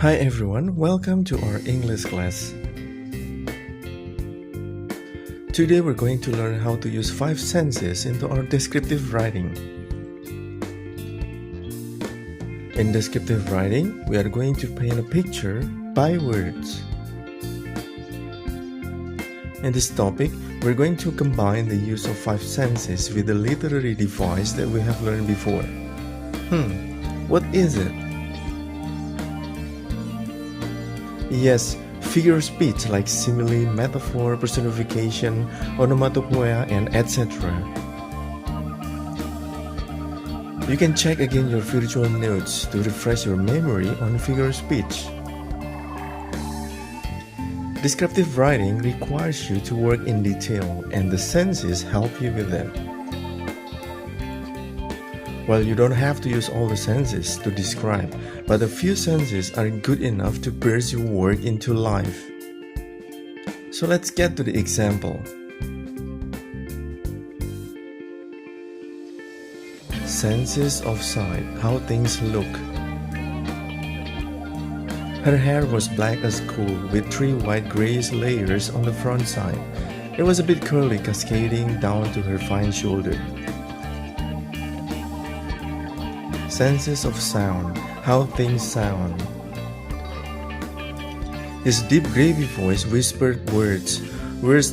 Hi everyone, welcome to our English class. Today we're going to learn how to use 5 senses into our descriptive writing. In descriptive writing, we are going to paint a picture by words. In this topic, we're going to combine the use of 5 senses with the literary device that we have learned before. What is it? Yes, figure of speech like simile, metaphor, personification, onomatopoeia, and etc. You can check again your virtual notes to refresh your memory on figure of speech. Descriptive writing requires you to work in detail, and the senses help you with that. Well, you don't have to use all the senses to describe, but a few senses are good enough to burst your work into life. So let's get to the example. Senses of sight, how things look. Her hair was black as coal with 3 white grayish layers on the front side. It was a bit curly, cascading down to her fine shoulder. Senses of sound, how things sound. His deep gravy voice whispered words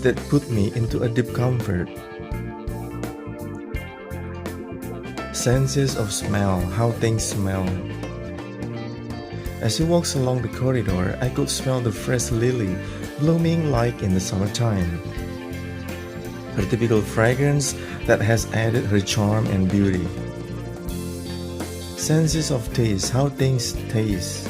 that put me into a deep comfort. Senses of smell, how things smell. As he walks along the corridor, I could smell the fresh lily blooming like in the summertime. Her typical fragrance that has added her charm and beauty. Senses of taste, how things taste.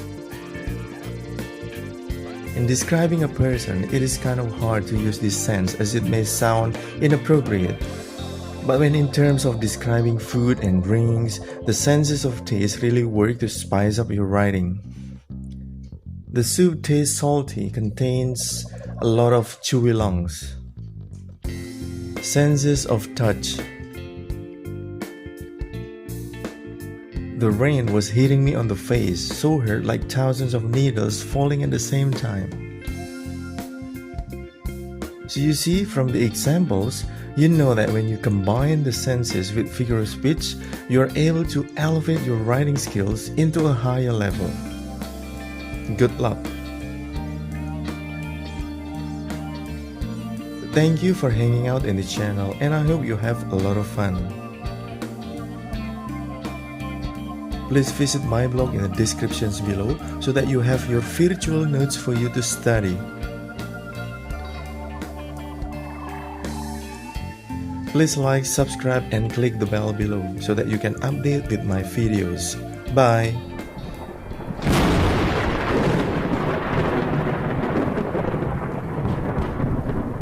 In describing a person, it is kind of hard to use this sense as it may sound inappropriate. But when in terms of describing food and drinks, the senses of taste really work to spice up your writing. The soup tastes salty, contains a lot of chewy lungs. Senses of touch. The rain was hitting me on the face, so hurt like thousands of needles falling at the same time. So you see from the examples, you know that when you combine the senses with figure of speech, you are able to elevate your writing skills into a higher level. Good luck! Thank you for hanging out in the channel, and I hope you have a lot of fun. Please visit my blog in the descriptions below so that you have your virtual notes for you to study. Please like, subscribe, and click the bell below so that you can update with my videos. Bye!